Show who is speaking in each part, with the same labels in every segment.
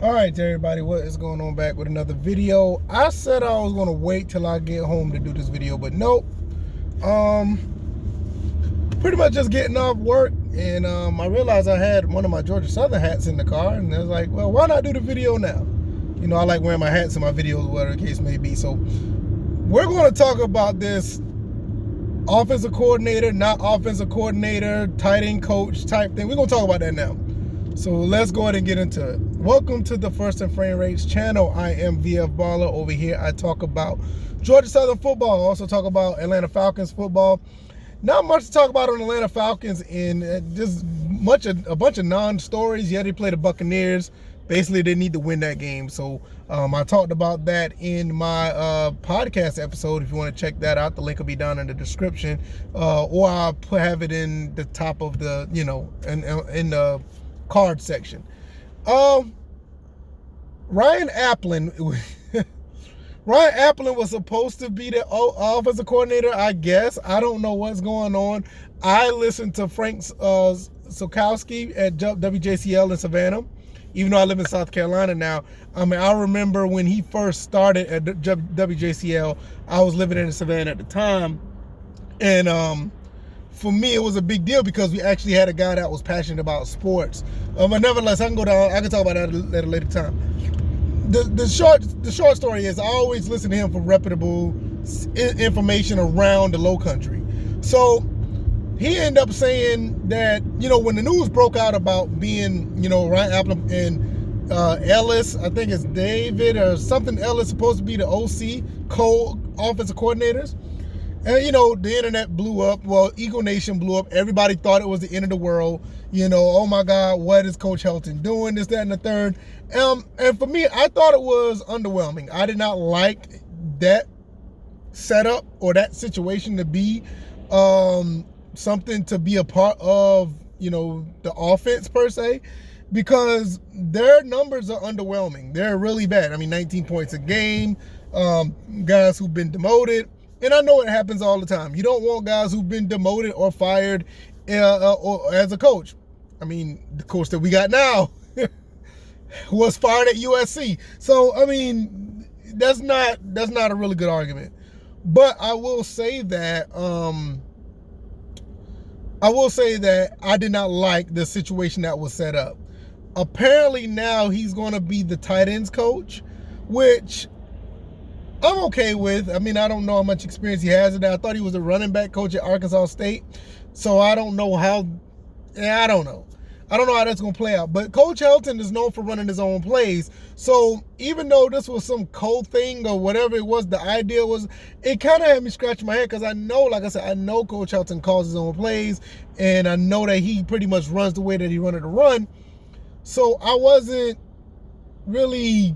Speaker 1: All right, everybody, what is going on? Back with another video. I said I was going to wait till I get home to do this video, but nope. Pretty much just getting off work, and I realized I had one of my Georgia Southern hats in the car, and I was like, well, why not do the video now? You know, I like wearing my hats in my videos, whatever the case may be. So we're going to talk about this offensive coordinator, not offensive coordinator, tight end coach type thing. We're going to talk about that now. So let's go ahead and get into it. Welcome to the First and Frame Rates channel. I am VF Baller. Over here, I talk about Georgia Southern football. I also talk about Atlanta Falcons football. Not much to talk about on Atlanta Falcons, and just a bunch of non-stories. Yeah, they play the Buccaneers. Basically, they need to win that game. So I talked about that in my podcast episode. If you want to check that out, the link will be down in the description, or I'll have it in the top of the, in the card section. Ryan Aplin was supposed to be the offensive coordinator, I guess. I don't know what's going on. I listened to Frank Sokowski at WJCL in Savannah, even though I live in South Carolina now. I mean, I remember when he first started at WJCL, I was living in Savannah at the time, and for me, it was a big deal because we actually had a guy that was passionate about sports. But nevertheless, I can talk about that at a later time. The short story is I always listen to him for reputable information around the Low Country. So he ended up saying that, when the news broke out about being, Ryan Aplin and Ellis, I think it's David or something, Ellis supposed to be the OC, co-offensive coordinators. And, the internet blew up. Well, Eagle Nation blew up. Everybody thought it was the end of the world. Oh my God, what is Coach Helton doing? This, that, and the third. And for me, I thought it was underwhelming. I did not like that setup or that situation to be something to be a part of, the offense per se, because their numbers are underwhelming. They're really bad. I mean, 19 points a game, guys who've been demoted. And I know it happens all the time. You don't want guys who've been demoted or fired or as a coach. I mean, the coach that we got now was fired at USC. So, I mean, that's not a really good argument. But I will say that I did not like the situation that was set up. Apparently now he's going to be the tight ends coach, which I'm okay with. I mean, I don't know how much experience he has in that. I thought he was a running back coach at Arkansas State. So I don't know how that's going to play out. But Coach Helton is known for running his own plays. So even though this was some cold thing or whatever it was, the idea was, it kind of had me scratching my head because I know, like I said, I know Coach Helton calls his own plays, and I know that he pretty much runs the way that he wanted to run. So I wasn't really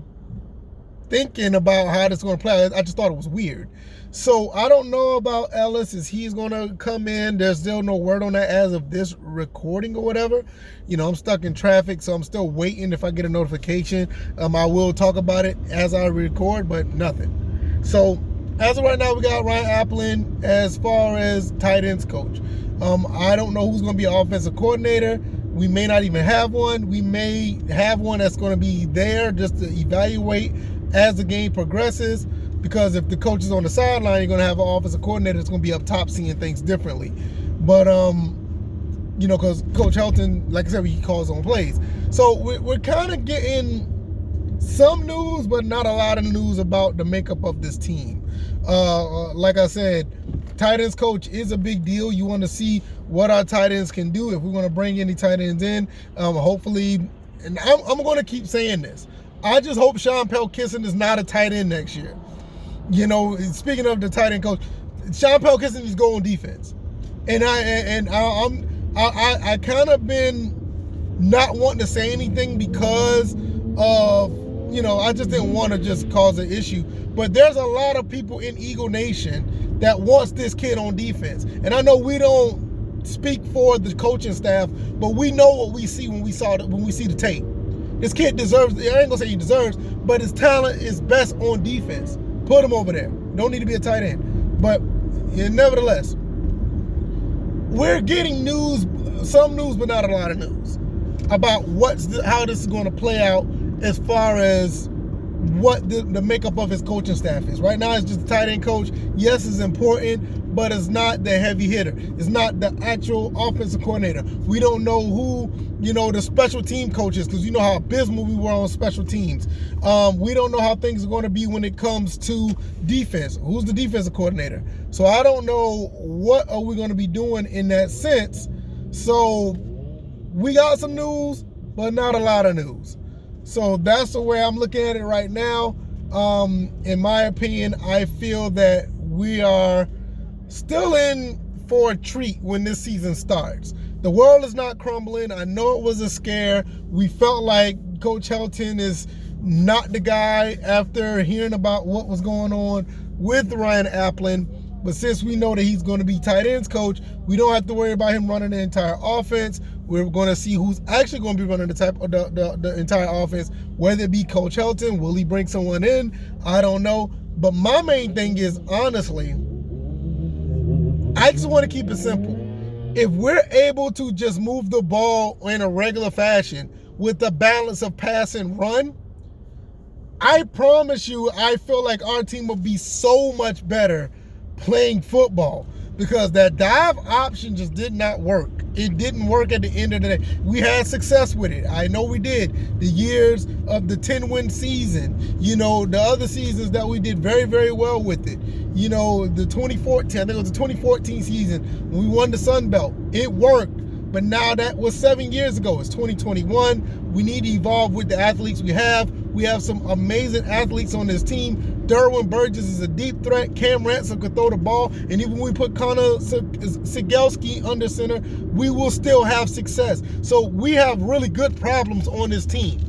Speaker 1: thinking about how this is going to play out. I just thought it was weird. So I don't know about Ellis. Is he's going to come in? There's still no word on that as of this recording or whatever. I'm stuck in traffic, so I'm still waiting. If I get a notification, I will talk about it as I record, but nothing. So as of right now, we got Ryan Aplin as far as tight ends coach. I don't know who's going to be offensive coordinator. We may not even have one. We may have one that's going to be there just to evaluate as the game progresses, because if the coach is on the sideline, you're going to have an offensive coordinator that's going to be up top seeing things differently. But, because Coach Helton, like I said, he calls on plays. So we're kind of getting some news, but not a lot of news about the makeup of this team. Like I said, tight ends coach is a big deal. You want to see what our tight ends can do if we're going to bring any tight ends in. Hopefully, and I'm going to keep saying this, I just hope Sean Pelkisson is not a tight end next year. Speaking of the tight end coach, Sean Pelkisson needs to go on defense. And I kind of been not wanting to say anything because of, I just didn't want to just cause an issue. But there's a lot of people in Eagle Nation that wants this kid on defense. And I know we don't speak for the coaching staff, but we know what we see when we see the tape. This kid deserves, I ain't gonna say he deserves, but his talent is best on defense. Put him over there. Don't need to be a tight end. But nevertheless, we're getting news, some news, but not a lot of news about how this is going to play out as far as what the makeup of his coaching staff is. Right now, it's just a tight end coach. Yes, it's important, but it's not the heavy hitter. It's not the actual offensive coordinator. We don't know who, the special team coaches, because you know how abysmal we were on special teams. We don't know how things are going to be when it comes to defense. Who's the defensive coordinator? So I don't know what are we going to be doing in that sense. So we got some news, but not a lot of news. So that's the way I'm looking at it right now. In my opinion, I feel that we are still in for a treat when this season starts. The world is not crumbling. I know it was a scare. We felt like Coach Helton is not the guy after hearing about what was going on with Ryan Aplin. But since we know that he's going to be tight ends coach, we don't have to worry about him running the entire offense. We're going to see who's actually going to be running the entire offense, whether it be Coach Helton. Will he bring someone in? I don't know. But my main thing is, honestly, I just want to keep it simple. If we're able to just move the ball in a regular fashion with the balance of pass and run, I promise you, I feel like our team will be so much better playing football, because that dive option just did not work. It didn't work at the end of the day. We had success with it. I know we did. The years of the 10-win season, the other seasons that we did very, very well with it. The 2014, I think it was the 2014 season when we won the Sun Belt. It worked. But now that was 7 years ago. It's 2021. We need to evolve with the athletes we have. We have some amazing athletes on this team. Derwin Burgess is a deep threat. Cam Ransom could throw the ball. And even when we put Connor Sigelski under center, we will still have success. So we have really good problems on this team.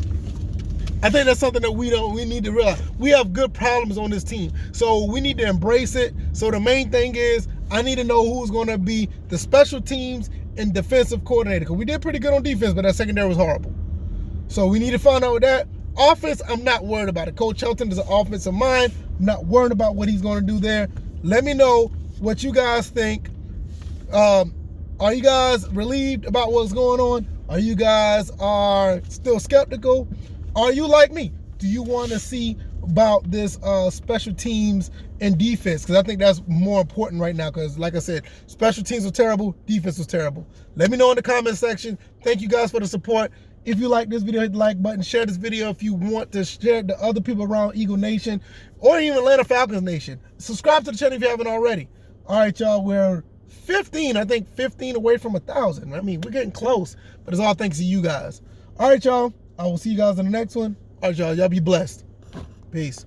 Speaker 1: I think that's something that we need to realize. We have good problems on this team. So we need to embrace it. So the main thing is, I need to know who's going to be the special teams and defensive coordinator. Because we did pretty good on defense, but that secondary was horrible. So we need to find out that. Offense, I'm not worried about it. Coach Helton is an offensive mind. I'm not worried about what he's going to do there. Let me know what you guys think. Are you guys relieved about what's going on? Are you guys still skeptical? Are you like me? Do you want to see about this special teams and defense? Because I think that's more important right now, because like I said, special teams was terrible, defense was terrible. Let me know in the comment section. Thank you guys for the support. If you like this video, hit the like button. Share this video if you want to share it to other people around Eagle Nation or even Atlanta Falcons Nation. Subscribe to the channel if you haven't already. All right, y'all, we're 15 away from 1,000. I mean, we're getting close, but it's all thanks to you guys. All right, y'all, I will see you guys in the next one. All right, y'all be blessed. Peace.